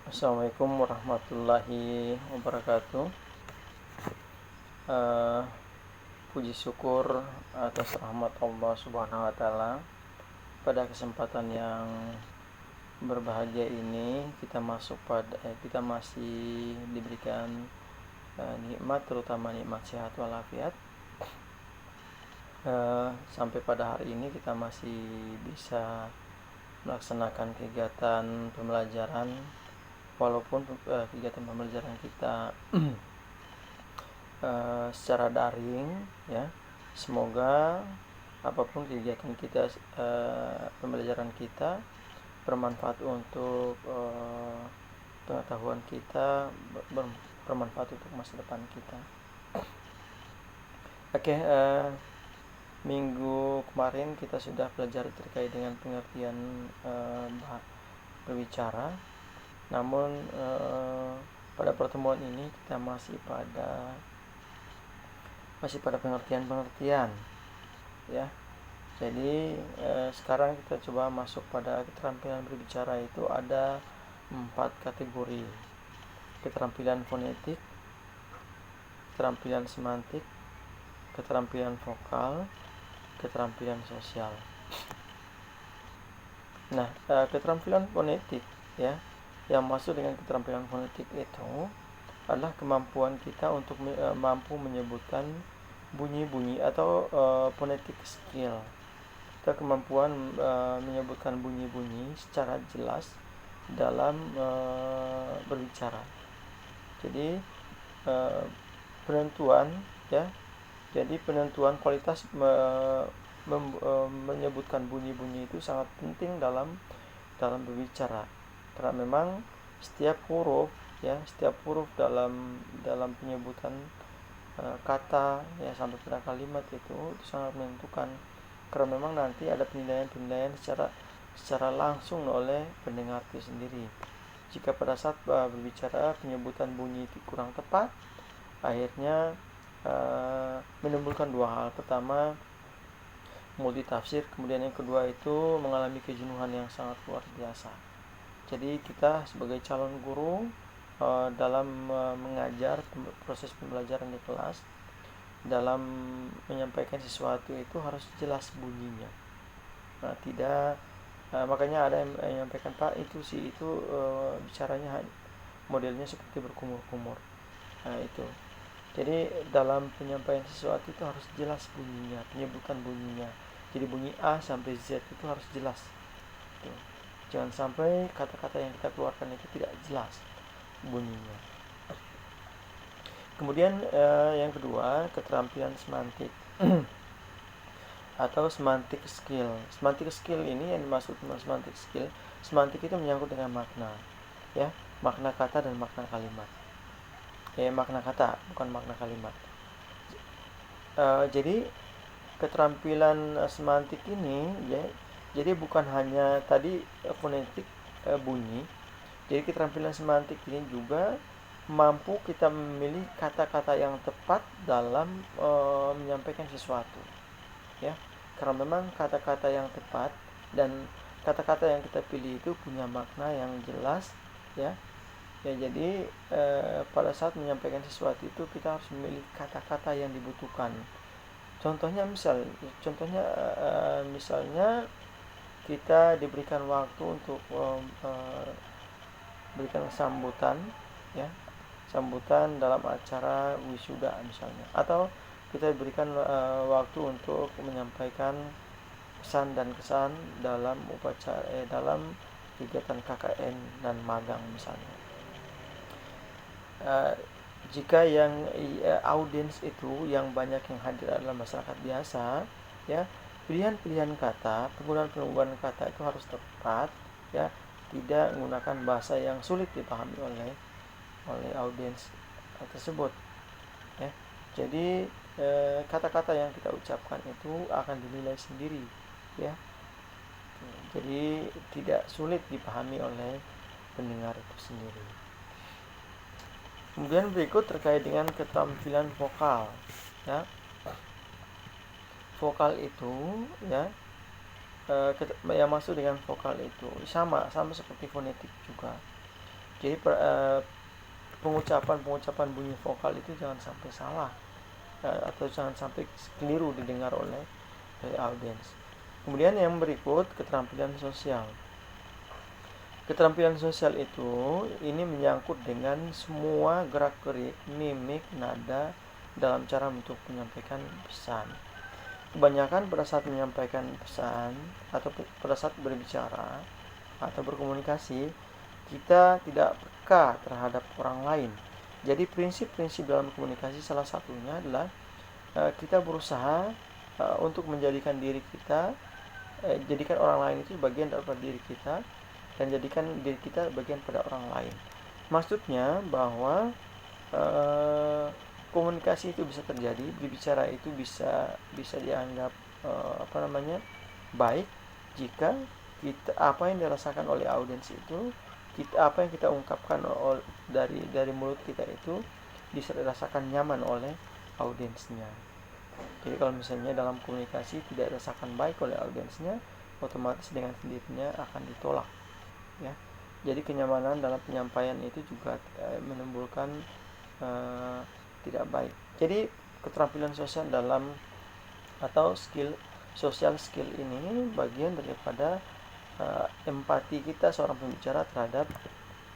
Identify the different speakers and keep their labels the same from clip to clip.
Speaker 1: Assalamualaikum warahmatullahi wabarakatuh. Eh, Puji syukur atas rahmat Allah Subhanahu wa taala. Pada kesempatan yang berbahagia ini kita masih diberikan nikmat, terutama nikmat sehat walafiat. Sampai pada hari ini kita masih bisa melaksanakan kegiatan pembelajaran, walaupun kegiatan pembelajaran kita secara daring, ya. Semoga apapun kegiatan kita, pembelajaran kita bermanfaat untuk pengetahuan kita, bermanfaat untuk masa depan kita. Oke, minggu kemarin kita sudah pelajari terkait dengan pengertian berbicara. Namun pada pertemuan ini kita masih pada pengertian, ya. Jadi sekarang kita coba masuk pada keterampilan berbicara. Itu ada 4 kategori: keterampilan fonetik, keterampilan semantik, keterampilan vokal, keterampilan sosial. Nah, keterampilan fonetik, ya, yang masuk dengan keterampilan fonetik itu adalah kemampuan kita untuk mampu menyebutkan bunyi-bunyi atau phonetic skill. Kita kemampuan menyebutkan bunyi-bunyi secara jelas dalam berbicara. Jadi penentuan, ya. Jadi penentuan kualitas menyebutkan bunyi-bunyi itu sangat penting dalam berbicara. Karena memang setiap huruf dalam penyebutan kata, ya, sampai pada kalimat itu sangat menentukan. Karena memang nanti ada penilaian secara langsung oleh pendengar itu sendiri. Jika pada saat berbicara penyebutan bunyi itu kurang tepat, akhirnya menimbulkan dua hal. Pertama, multitafsir. Kemudian yang kedua itu mengalami kejenuhan yang sangat luar biasa. Jadi kita sebagai calon guru dalam mengajar, proses pembelajaran di kelas, dalam menyampaikan sesuatu itu harus jelas bunyinya. Nah, tidak makanya ada yang menyampaikan, Pak, itu bicaranya modelnya seperti berkumur-kumur. Nah, itu. Jadi dalam penyampaian sesuatu itu harus jelas bunyinya, penyebutan bunyinya. Jadi bunyi A sampai Z itu harus jelas. Tuh. Jangan sampai kata-kata yang kita keluarkan itu tidak jelas bunyinya. Kemudian yang kedua, keterampilan semantik atau semantic skill. Semantic skill ini yang dimaksud dengan semantic skill, semantik itu menyangkut dengan makna, ya, makna kata dan makna kalimat. Makna kata, bukan makna kalimat. Jadi keterampilan semantik ini, ya, jadi bukan hanya tadi fonetik, bunyi. Jadi keterampilan semantik ini juga mampu kita memilih kata-kata yang tepat dalam menyampaikan sesuatu, ya. Karena memang kata-kata yang tepat dan kata-kata yang kita pilih itu punya makna yang jelas, ya. Ya, jadi pada saat menyampaikan sesuatu itu kita harus memilih kata-kata yang dibutuhkan. Misalnya kita diberikan waktu untuk berikan sambutan, ya, sambutan dalam acara wisuda misalnya, atau kita diberikan waktu untuk menyampaikan pesan dan kesan dalam dalam kegiatan KKN dan magang misalnya. Jika yang audiens itu yang banyak yang hadir adalah masyarakat biasa, ya, pilihan-pilihan kata, penggunaan kata itu harus tepat, ya, tidak menggunakan bahasa yang sulit dipahami oleh audiens tersebut, ya. Jadi kata-kata yang kita ucapkan itu akan dinilai sendiri, ya. Jadi tidak sulit dipahami oleh pendengar itu sendiri. Kemudian berikut terkait dengan keterampilan vokal, ya. Vokal itu, ya, yang masuk dengan vokal itu sama seperti fonetik juga. Jadi pengucapan bunyi vokal itu jangan sampai salah, atau jangan sampai keliru didengar oleh audiens. Kemudian yang berikut, keterampilan sosial. Keterampilan sosial itu ini menyangkut dengan semua gerak-gerik, mimik, nada dalam cara untuk menyampaikan pesan. Kebanyakan pada saat menyampaikan pesan atau pada saat berbicara atau berkomunikasi, kita tidak peka terhadap orang lain. Jadi prinsip-prinsip dalam komunikasi salah satunya adalah kita berusaha untuk menjadikan diri kita, jadikan orang lain itu bagian daripada diri kita, dan jadikan diri kita bagian pada orang lain. Maksudnya bahwa komunikasi itu bisa terjadi, berbicara itu bisa dianggap baik jika kita, apa yang dirasakan oleh audiens itu, apa yang kita ungkapkan dari mulut kita itu bisa dirasakan nyaman oleh audiensnya. Jadi kalau misalnya dalam komunikasi tidak dirasakan baik oleh audiensnya, otomatis dengan sendirinya akan ditolak, ya. Jadi kenyamanan dalam penyampaian itu juga menimbulkan tidak baik. Jadi keterampilan sosial dalam atau social skill ini bagian daripada empati kita seorang pembicara terhadap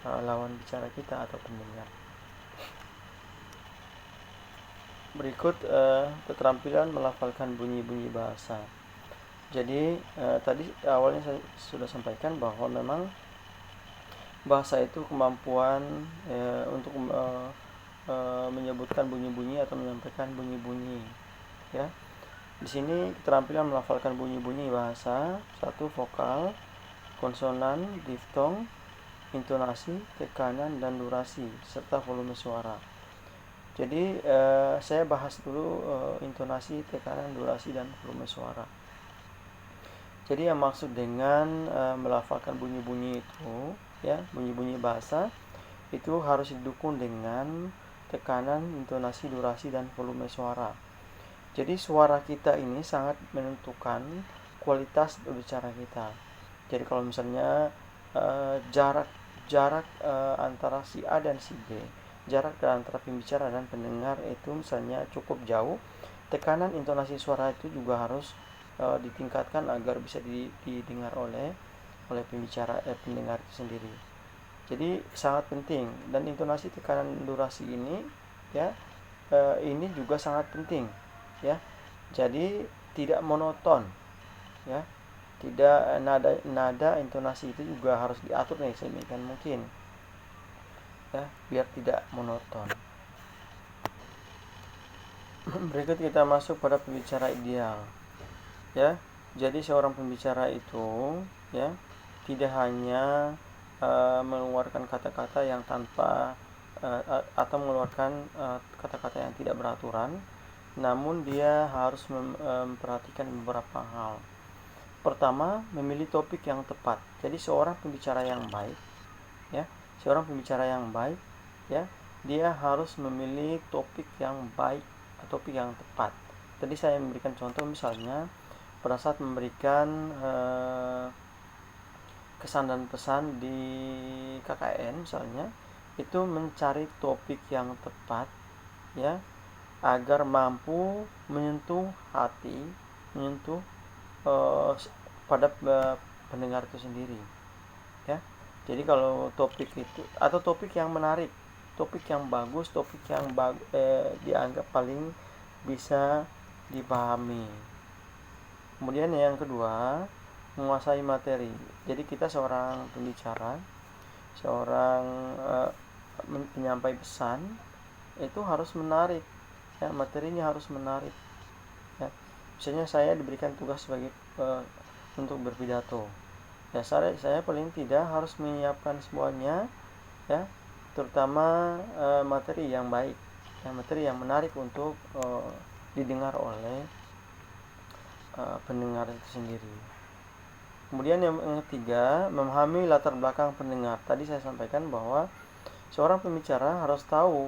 Speaker 1: lawan bicara kita atau pendengar. Berikut keterampilan melafalkan bunyi-bunyi bahasa. Jadi tadi awalnya saya sudah sampaikan bahwa memang bahasa itu kemampuan untuk menyebutkan bunyi-bunyi atau menyampaikan bunyi-bunyi, ya. Di sini keterampilan melafalkan bunyi-bunyi bahasa: 1. Vokal, konsonan, diftong, intonasi, tekanan, dan durasi, serta volume suara. Jadi saya bahas dulu intonasi, tekanan, durasi, dan volume suara. Jadi yang maksud dengan melafalkan bunyi-bunyi itu, ya, bunyi-bunyi bahasa itu harus didukung dengan tekanan, intonasi, durasi, dan volume suara. Jadi suara kita ini sangat menentukan kualitas berbicara kita. Jadi kalau misalnya jarak antara si A dan si B, jarak antara pembicara dan pendengar itu misalnya cukup jauh, tekanan intonasi suara itu juga harus ditingkatkan agar bisa didengar oleh pendengar itu sendiri. Jadi sangat penting, dan intonasi, tekanan, durasi ini, ya, ini juga sangat penting, ya. Jadi tidak monoton, ya. Tidak nada intonasi itu juga harus diatur sedemikian mungkin, ya, biar tidak monoton. Berikut kita masuk pada pembicara ideal, ya. Jadi seorang pembicara itu, ya, tidak hanya mengeluarkan kata-kata yang tanpa atau mengeluarkan kata-kata yang tidak beraturan, namun dia harus memperhatikan beberapa hal. Pertama, memilih topik yang tepat. Jadi seorang pembicara yang baik, ya, ya, dia harus memilih topik yang baik atau topik yang tepat. Tadi saya memberikan contoh, misalnya pada saat memberikan kesan dan pesan di KKN misalnya, itu mencari topik yang tepat, ya, agar mampu menyentuh hati, menyentuh pada pendengar itu sendiri, ya. Jadi kalau topik itu atau topik yang menarik, topik yang bagus, topik yang dianggap paling bisa dipahami. Kemudian yang kedua, menguasai materi. Jadi kita seorang pembicara, seorang penyampai pesan itu harus menarik, ya, materinya harus menarik, ya. Misalnya saya diberikan tugas sebagai untuk berpidato, ya, saya paling tidak harus menyiapkan semuanya, ya, terutama materi yang baik, ya, materi yang menarik untuk didengar oleh pendengar itu sendiri. Kemudian yang ketiga, memahami latar belakang pendengar. Tadi saya sampaikan bahwa seorang pembicara harus tahu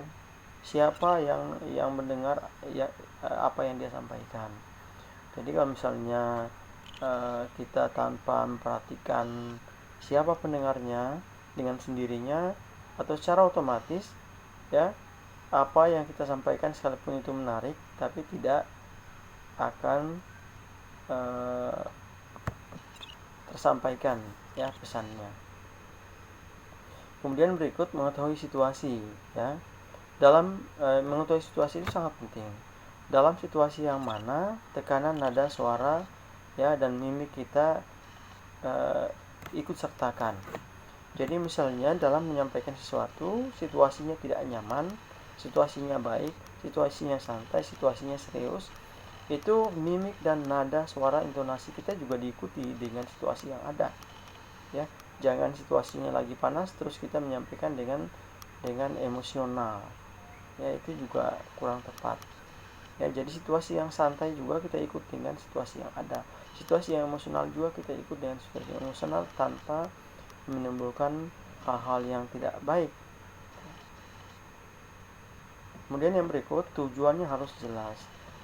Speaker 1: siapa yang mendengar, ya, apa yang dia sampaikan. Jadi kalau misalnya kita tanpa memperhatikan siapa pendengarnya, dengan sendirinya atau secara otomatis ya apa yang kita sampaikan sekalipun itu menarik tapi tidak akan tersampaikan ya pesannya. Kemudian berikut mengetahui situasi ya. Dalam mengetahui situasi itu sangat penting. Dalam situasi yang mana tekanan nada suara ya dan mimik kita ikut sertakan. Jadi misalnya dalam menyampaikan sesuatu, situasinya tidak nyaman, situasinya baik, situasinya santai, situasinya serius, itu mimik dan nada suara intonasi kita juga diikuti dengan situasi yang ada. Ya, jangan situasinya lagi panas terus kita menyampaikan dengan emosional. Ya, itu juga kurang tepat. Ya, jadi situasi yang santai juga kita ikut dengan situasi yang ada. Situasi yang emosional juga kita ikut dengan situasi yang emosional tanpa menimbulkan hal-hal yang tidak baik. Kemudian yang berikut, tujuannya harus jelas.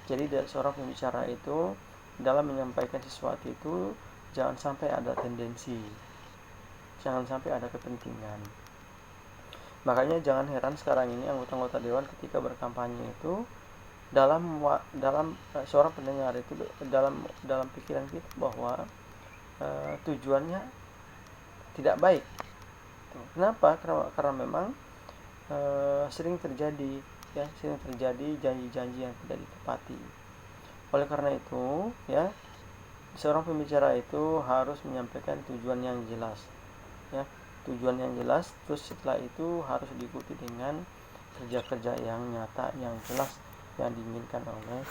Speaker 1: Jadi seorang pembicara itu dalam menyampaikan sesuatu itu jangan sampai ada tendensi, jangan sampai ada kepentingan. Makanya jangan heran sekarang ini anggota-anggota dewan ketika berkampanye itu dalam seorang pendengar itu dalam pikiran kita bahwa tujuannya tidak baik. Kenapa? Karena memang sering terjadi janji-janji yang tidak ditepati. Oleh karena itu, ya, seorang pembicara itu harus menyampaikan tujuan yang jelas. Ya, tujuan yang jelas, terus setelah itu harus diikuti dengan kerja-kerja yang nyata, yang jelas, yang diinginkan oleh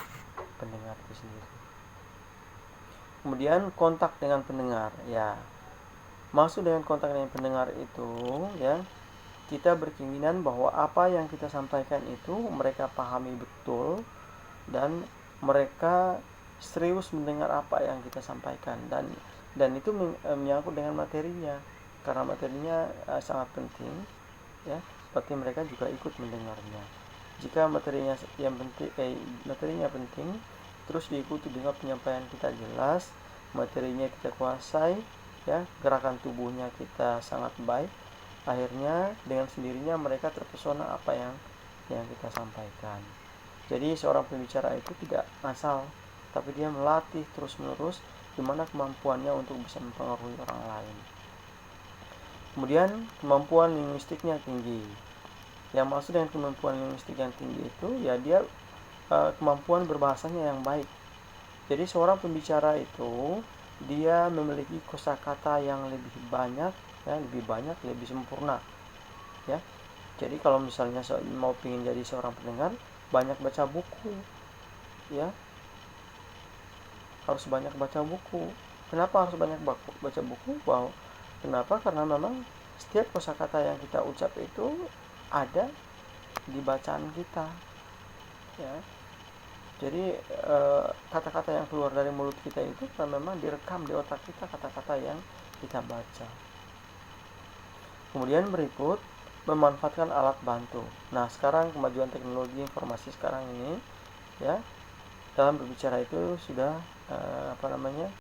Speaker 1: pendengar itu sendiri. Kemudian kontak dengan pendengar, ya. Maksud dengan kontak dengan pendengar itu ya, kita berkeinginan bahwa apa yang kita sampaikan itu mereka pahami betul dan mereka serius mendengar apa yang kita sampaikan dan itu menyangkut dengan materinya. Karena materinya sangat penting ya, berarti mereka juga ikut mendengarnya. Jika materinya penting terus diikuti dengan penyampaian kita jelas, materinya kita kuasai ya, gerakan tubuhnya kita sangat baik, akhirnya dengan sendirinya mereka terpesona apa yang kita sampaikan. Jadi seorang pembicara itu tidak asal, tapi dia melatih terus-menerus di mana kemampuannya untuk bisa mempengaruhi orang lain. Kemudian kemampuan linguistiknya tinggi. Yang maksud dengan kemampuan linguistik yang tinggi itu ya dia kemampuan berbahasanya yang baik. Jadi seorang pembicara itu dia memiliki kosakata yang lebih banyak, lebih sempurna. Ya, jadi kalau misalnya mau ingin jadi seorang pendengar, banyak baca buku, ya, harus banyak baca buku. Kenapa harus banyak baca buku? Wow, kenapa? Karena memang setiap kosakata yang kita ucap itu ada di bacaan kita, ya. Jadi kata-kata yang keluar dari mulut kita itu kan memang direkam di otak kita kata-kata yang kita baca. Kemudian berikut memanfaatkan alat bantu. Nah, sekarang kemajuan teknologi informasi sekarang ini ya, dalam berbicara itu sudah